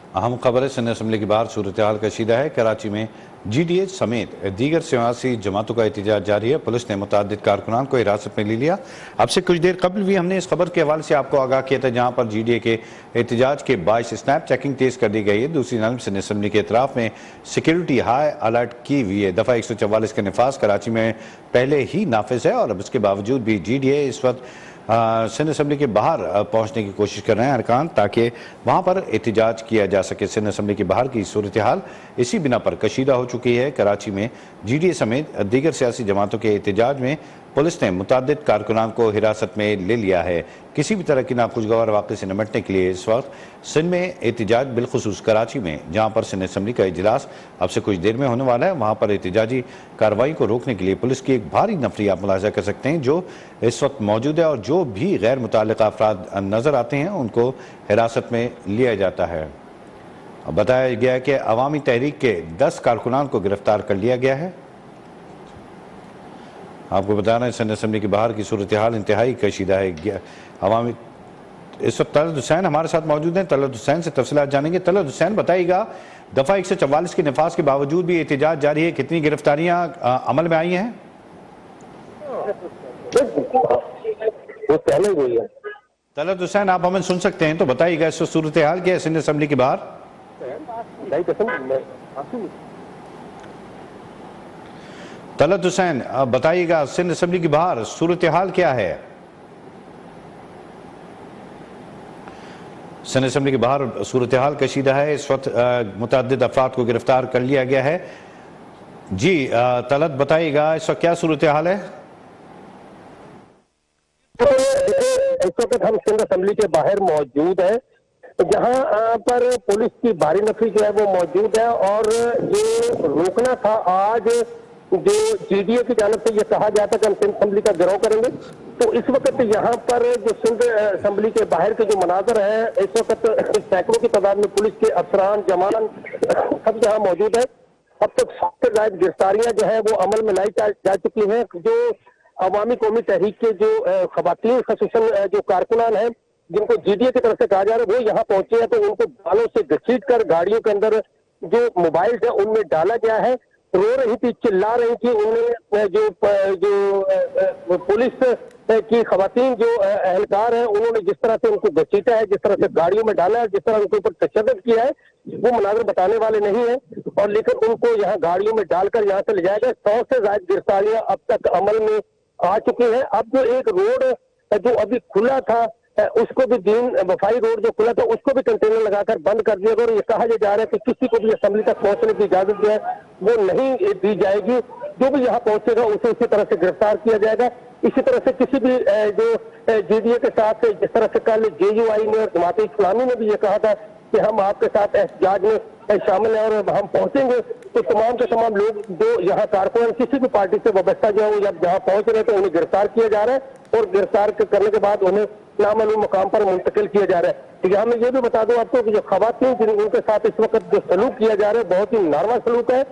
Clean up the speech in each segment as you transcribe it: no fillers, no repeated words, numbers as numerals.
अहम खबर है, सिंध असम्बली के बाहर सूरत हाल कशीदा है। कराची में GDH समेत दीगर सियासी जमातों का एहतजाज जारी है। पुलिस ने मुतअद्दिद कारकुनान को हिरासत में ले लिया। अब से कुछ देर कबल भी हमने इस खबर के हवाले से आपको आगाह किया था, जहां पर GDA के एहतजाज के बायस स्नैप चेकिंग तेज कर दी गई है। दूसरी जानब सिंध असम्बली के अतराफ में सिक्योरिटी हाई अलर्ट की हुई है। दफ़ा 144 का नफाज कराची में पहले ही नाफिज है और अब इसके बावजूद भी GDA इस वक्त सिंध असम्बली के बाहर पहुंचने की कोशिश कर रहे हैं अरकान, ताकि वहां पर एहतजाज किया जा सके। सिंध असम्बली के बाहर की सूरत हाल इसी बिना पर कशीदा हो चुकी है। कराची में GDA समेत दीगर सियासी जमातों के एहतजाज में पुलिस ने मुतअद्दिद कारकुनान को हिरासत में ले लिया है। किसी भी तरह की नाखुशगवार वाक़े से निपटने के लिए इस वक्त सिंध में एहतजाज, बिलखुसूस कराची में जहाँ पर सिंध असम्बली का इजलास अब से कुछ देर में होने वाला है, वहाँ पर एहतजाजी कार्रवाई को रोकने के लिए पुलिस की एक भारी नफरी आप मुलाजा कर सकते हैं जो इस वक्त मौजूद है। और जो भी गैर मुताल्लिक़ अफराद नज़र आते हैं उनको हिरासत में लिया जाता है। बताया गया है कि अवामी तहरीक के 10 कारकुनान को गिरफ्तार कर लिया गया है। आपको बता रहे हैं सिंध असम्बली के बाहर की सूरत हाल इंतहाई कशीदा है। अवामी इस वक्त तलत हुसैन हमारे साथ मौजूद हैं। तलत हुसैन से तफसीलात जानेंगे। तलत हुसैन, बताइएगा, दफ़ा 144 के नफाज के बावजूद भी एहतजाज जारी है, कितनी गिरफ्तारियां अमल में आई हैं? तलत हुसैन, आप हमें सुन सकते हैं तो बताइएगा इस सूरत हाल क्या है सिंध असम्बली के बाहर? तलत हुसैन, बताइएगा सिंध असम्बली के बाहर सूरत हाल क्या है? सिंध असम्बली के बाहर सूरत हाल कशीदा है। इस वक्त मुतअद्दिद अफराद को गिरफ्तार कर लिया गया है। जी तलत, बताइएगा इस वक्त क्या सूरत हाल है? इस वक्त हम सिंध असम्बली के बाहर मौजूद है, जहां पर पुलिस की भारी नफरी जो है वो मौजूद है। और जो रोकना था, आज जो GDA की जानब से ये कहा गया था कि हम सिंध असम्बली का गिरफ्तार करेंगे, तो इस वक्त यहाँ पर जो सिंध असम्बली के बाहर के जो मनाजर है, इस वक्त सैकड़ों की तादाद में पुलिस के अफसरान, जवान सब यहाँ मौजूद है। अब तक 7 से ज्यादा गिरफ्तारियां जो है वो अमल में लाई जा चुकी हैं। जो अवामी कौमी तहरीक के जो खवातीन खसूसन जो कारकुनान हैं, जिनको GDA की तरफ से कहा जा रहा है, वो यहाँ पहुंचे हैं, तो उनको बालों से घसीट कर गाड़ियों के अंदर जो मोबाइल है उनमें डाला गया है। रो रही थी, चिल्ला रही थी। उन्हें जो पुलिस की खवातीन जो एहलकार है, उन्होंने जिस तरह से उनको घसीटा है, जिस तरह से गाड़ियों में डाला है, जिस तरह उनके ऊपर तशद्दुद किया है, वो मनाज़र बताने वाले नहीं है। और लेकिन उनको यहाँ गाड़ियों में डालकर यहाँ से ले जाया गया। 100 से ज्यादा गिरफ्तारियां अब तक अमल में आ चुकी है। अब जो एक रोड जो अभी खुला था, उसको भी दीन वफाई रोड जो खुला था, उसको भी कंटेनर लगाकर बंद कर दिया गया। और ये कहा जा रहा है कि किसी को भी असम्बली तक पहुंचने की इजाजत जो है वो नहीं दी जाएगी। जो भी यहाँ पहुंचेगा उसे इसी तरह से गिरफ्तार किया जाएगा। इसी तरह से किसी भी जो GDA के साथ, जिस तरह से कल JUI ने और जमात इस्लामी ने भी ये कहा था कि हम आपके साथ एहतजाज में शामिल हैं और हम पहुंचेंगे, तो तमाम के तमाम लोग जो यहाँ कारकुनान किसी भी पार्टी से वाबस्ता जो है जब जहाँ पहुंच रहे, तो उन्हें गिरफ्तार किया जा रहा है और गिरफ्तार करने के बाद उन्हें नामालूम मुकाम पर मुंतकिल किया जा रहा है। तो यहाँ मैं ये भी बता दूं आपको कि जो खवातीन उनके साथ इस वक्त जो सलूक किया जा रहा है, बहुत ही नार्मा सलूक है।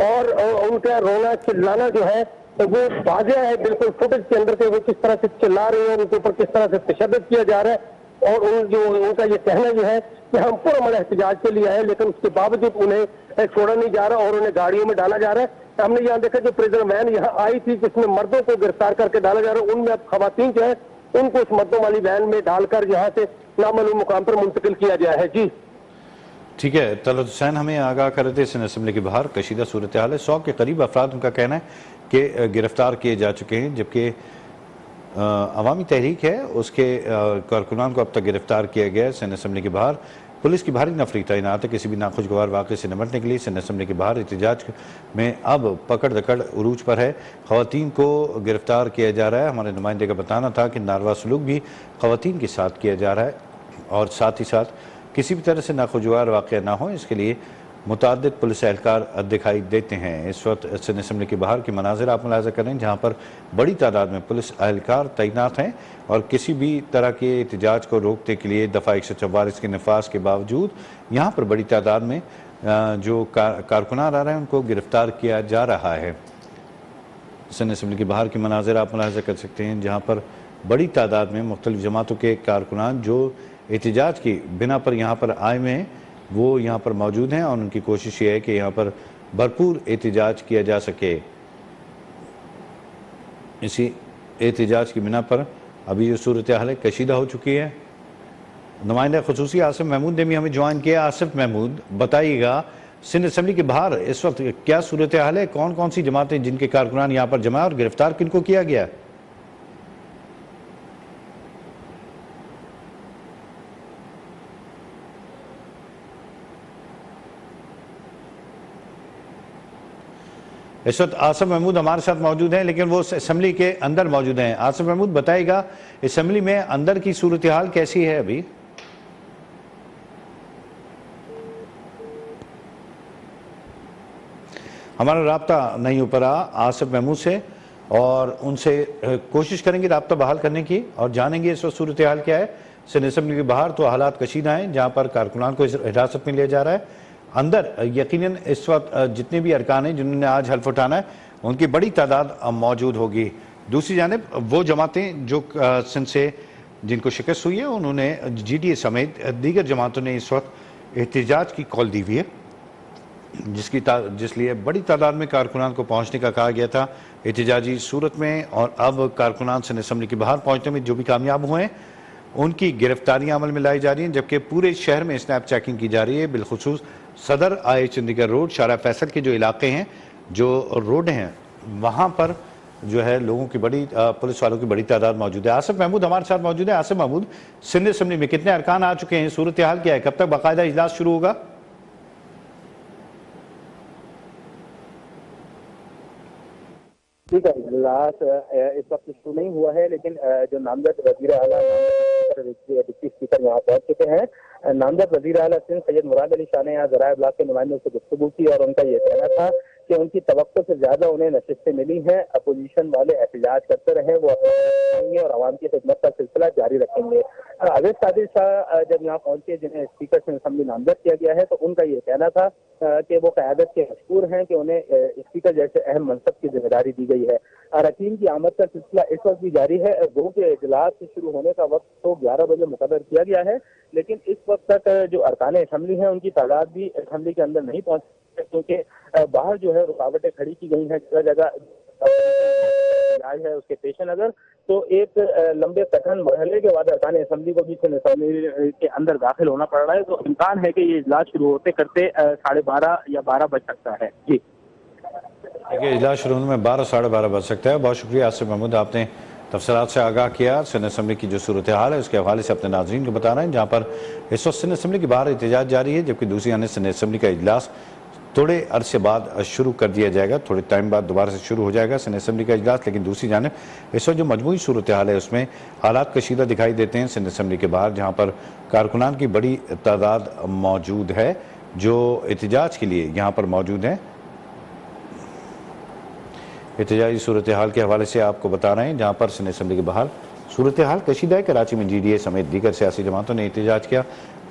और उनका रोना चिल्लाना जो है वो वाज़ेह है बिल्कुल फुटेज के अंदर के, वो किस तरह से चिल्ला रहे हैं, उनके ऊपर किस तरह से तशद्दुद किया जा रहा है। और उनका ये कहना जो है कि हम पुरअमन एहतजाज के लिए आए, लेकिन उसके बावजूद उन्हें छोड़ा नहीं जा रहा और उन्हें गाड़ियों में डाला जा रहा है। हमने यहाँ देखा जो प्रिजन वैन यहाँ आई थी, जिसमें मर्दों को गिरफ्तार करके डाला जा रहा है, उनमें अब खवातीन जो है उनको उस मर्दों वाली वैन में डालकर यहाँ से नामालूम मुकाम पर मुंतकिल किया गया है। जी ठीक है, तलत हुसैन हमें आगाह कर रहे थे सिंध असम्बली के बाहर कशीदा सूरत हाल है। 100 के करीब अफराद, उनका कहना है कि गिरफ्तार किए जा चुके हैं, जबकि अवामी तहरीक है उसके कारकुनान को अब तक गिरफ्तार किया गया है। सिंध असम्बली के बाहर पुलिस की भारी नफरी तैनात है किसी भी नाखुशगवार वाक़े से निपटने के लिए। सिंध असम्बली के बाहर एहतजाज में अब पकड़ दकड़ उरूज पर है। खवातीन को गिरफ्तार किया जा रहा है। हमारे नुमाइंदे का बताना था कि नारवा सलूक भी खवातीन के साथ किया जा रहा है और साथ ही साथ किसी भी तरह से नाखुशगवार वाक़या ना हो, इसके लिए मुतअद्दिद पुलिस एहलकार दिखाई देते हैं। इस वक्त सिंध असम्बली के बाहर के मनाजिर आप मुलाज़ा करें, जहाँ पर बड़ी तादाद में पुलिस एहलकार तैनात हैं और किसी भी तरह के एहतजाज को रोकने के लिए दफ़ा 144 के नफाज के बावजूद यहाँ पर बड़ी तादाद में जो कारकुनान आ रहे हैं उनको गिरफ्तार किया जा रहा है। सिंध असम्बली के बाहर के मनाजिर आप मुलाज़ा कर सकते हैं, जहाँ पर बड़ी तादाद में मुख्तलिफ जमातों के कारकुनान जो एहतजाज की बिना पर यहाँ पर आए हुए हैं, वो यहाँ पर मौजूद हैं और उनकी कोशिश ये है कि यहाँ पर भरपूर एहतजाज किया जा सके। इसी एहतजाज की बिना पर अभी ये सूरत हाल कशीदा हो चुकी है। नुमाइंदा खुसूसी आसिफ महमूद ने भी हमें ज्वाइन किया। आसिफ महमूद, बताइएगा सिंध असम्बली के बाहर इस वक्त क्या सूरत हाल है, कौन कौन सी जमातें जिनके कारकुनान यहाँ पर जमा और गिरफ्तार किनको किया गया? इस वक्त आसिफ महमूद हमारे साथ मौजूद हैं, लेकिन वो असम्बली के अंदर मौजूद हैं। आसिफ महमूद, बताइएगा असम्बली में अंदर की सूरत हाल कैसी है अभी? हमारा राब्ता नहीं हो पा आसिफ महमूद से और उनसे कोशिश करेंगे राब्ता बहाल करने की और जानेंगे इस वक्त सूरत हाल क्या है। सिंध असम्बली के बाहर तो हालात कशीदा हैं, जहाँ पर कारकुनान को हिरासत में लिया जा रहा है। अंदर यकीनन इस वक्त जितने भी अरकान हैं जिन्होंने आज हल्फ उठाना है, उनकी बड़ी तादाद मौजूद होगी। दूसरी जानिब वो जमातें जो सिंध से जिनको शिकस्त हुई है, उन्होंने GDA समेत दीगर जमातों ने इस वक्त एहतजाज की कॉल दी हुई है, जिसलिए बड़ी तादाद में कारकुनान को पहुंचने का कहा गया था एहतजाजी सूरत में। और अब कारकुनान सिंध असम्बली के बाहर पहुंचने में जो भी कामयाब हुए हैं उनकी गिरफ्तारियां अमल में लाई जा रही हैं, जबकि पूरे शहर में स्नैप चेकिंग की जा रही है। बिलखुसूस सदर आए चंडीगढ़ रोड, शारा फैसल के जो इलाके हैं, जो रोड हैं, वहाँ पर जो है लोगों की बड़ी पुलिस वालों की बड़ी तादाद मौजूद है। आसिफ महमूद हमारे साथ मौजूद है। आसिफ महमूद, सिंध असम्बली में कितने अरकान आ चुके हैं, सूरत हाल क्या है, कब तक बाकायदा इजलास शुरू होगा? ठीक है, इजलास इस वक्त शुरू नहीं हुआ है, लेकिन जो नामजद वजीर आला डिप्टी स्पीकर यहाँ पहुंच चुके हैं। नामजद वजीर आला सिंध सैयद मुराद अली शाह ने यहाँ ज़राए इब्लाग के नुमाइंदों से गुफ्तगू की और उनका ये कहना था कि उनकी तवक्को से ज्यादा उन्हें नशिस्तें मिली हैं। अपोजिशन वाले एहतजाज करते रहे, वो अपने और आवाम की खिदमत का सिलसिला जारी रखेंगे। अवैध कादिर शाह जब यहाँ पहुंचे, जिन्हें स्पीकर से असम्बली नामजद किया गया है, तो उनका ये कहना था कि वो क़यादत के मशहूर हैं कि उन्हें स्पीकर जैसे अहम मनसब की जिम्मेदारी दी गई है। अरकान की आमद का सिलसिला इस वक्त भी जारी है। गो के इजलास शुरू होने का वक्त तो 11 बजे मुकर्रर किया गया है, लेकिन इस वक्त तक जो अरकान असम्बली हैं उनकी तादाद भी असम्बली के अंदर नहीं पहुंच, क्योंकि बाहर जो है रुकावटें खड़ी की गई हैं जगह जगह है। उसके पेश नजर तो एक लंबे कठिन मरहले के बाद अरकान असम्बली को भी असम्बली के अंदर दाखिल होना पड़ रहा है, तो इम्कान है कि ये इजलास शुरू होते करते 12:30 या 12 बज सकता है। जी देखिए, इजलास शुरू होने में 12 साढ़े 12 बज सकता है। बहुत शुक्रिया आसिफ महमूद, आपने तफसीलात से आगाह किया। सिंध असम्बली की जो सूरत हाल है उसके हवाले से अपने नाज़रीन को बता रहे हैं, जहाँ पर इस वक्त सिंध असम्बली के बाहर एहतजाज जारी है, जबकि दूसरी जानिब सिंध असम्बली का इजलास थोड़े अरसे बाद शुरू कर दिया जाएगा, थोड़े टाइम बाद दोबारा से शुरू हो जाएगा सिंध असम्बली का इजलास। लेकिन दूसरी जानिब इस वक्त जो मजमूई सूरत हाल है उसमें हालात कशीदा दिखाई देते हैं सिंध असम्बली के बाहर, जहाँ पर कारकुनान की बड़ी तादाद मौजूद है जो एहतजाज के लिए यहाँ पर मौजूद हैं। एहतजाजी सूरत हाल के हवाले से आपको बता रहे हैं, जहाँ पर सिंध असम्बली के बाहर सूरत हाल कशीदा है। कराची में GDA समेत दीगर सियासी जमातों ने एहतजाज किया।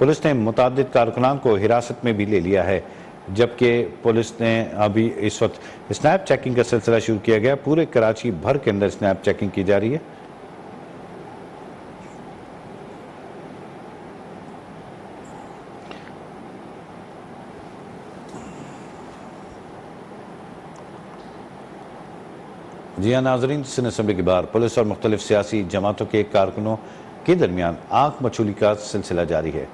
पुलिस ने मुतअद्दिद कारकुनान को हिरासत में भी ले लिया है, जबकि पुलिस ने अभी इस वक्त स्नैप चेकिंग का सिलसिला शुरू किया गया। पूरे कराची भर के अंदर स्नैप चेकिंग की जा रही है। जी हाँ नाजरीन, सिंध असम्बली के बाहर पुलिस और मुख्तलिफ सियासी जमातों के कारकुनों के दरमियान आंख मछली का सिलसिला जारी है।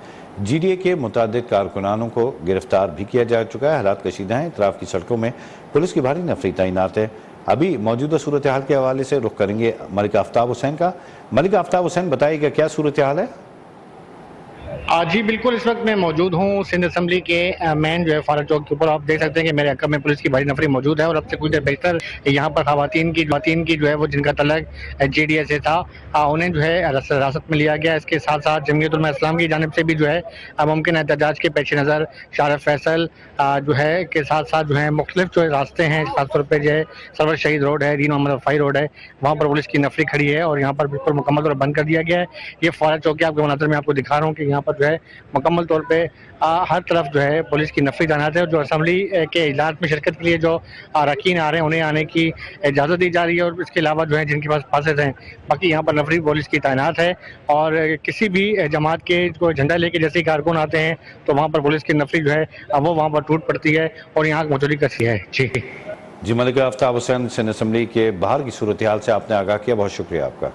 GDA के मुतअद्दिद कारकुनानों को गिरफ्तार भी किया जा चुका है। हालात कशीदा हैं, इतराफ़ की सड़कों में पुलिस की भारी नफरी तैनात है। अभी मौजूदा सूरत हाल के हवाले से रुख करेंगे मलिक आफ्ताब हुसैन का। मलिक आफ्ताब हुसैन, बताइएगा क्या सूरत हाल है? जी बिल्कुल, इस वक्त मैं मौजूद हूँ सिंध असम्बली के मेन जो है फारक चौक के ऊपर। आप देख सकते हैं कि मेरे हक़ में पुलिस की भारी नफरी मौजूद है और अब से कुछ देर बेहतर यहाँ पर ख़वातीन की जो है वो जिनका तल्लक GDA से था, उन्हें जो है हिरासत में लिया गया। इसके साथ साथ जमयत उलमा इस्लाम की जानिब से भी जो है मुमकिन एहतजाज के पेश नज़र शारा फैसल जो है के साथ साथ जो है मुख्तलिफ जो रास्ते हैं, खासतौर पर जो है सरवर शहीद रोड है, दीन मोहम्मद रफ़ाई रोड है, वहाँ पर पुलिस की नफरी खड़ी है और यहाँ पर बिल्कुल मुकम्मल तौर पर बंद कर दिया गया है। ये फारक चौक के आपके मनाज़र में आपको दिखा रहा हूँ कि यहाँ पर जो है मुकम्मल तौर पे हर तरफ जो है पुलिस की नफरी तैनात है। और जो असम्बली के इजलास में शिरकत के लिए जो अरकान आ रहे हैं उन्हें आने की इजाज़त दी जा रही है। और इसके अलावा जो है जिनके पास पासेस हैं, बाकी यहाँ पर नफरी पुलिस की तैनात है। और किसी भी जमात के कोई झंडा लेके जैसे ही कारकुन आते हैं तो वहाँ पर पुलिस की नफरी जो है वो वहाँ पर टूट पड़ती है और यहाँ की मौजूदगी कैसी है। जी जी, मलिक आफ्ताब हुसैन, सिंध असम्बली के बाहर की सूरत हाल से आपने आगाह किया, बहुत शुक्रिया आपका।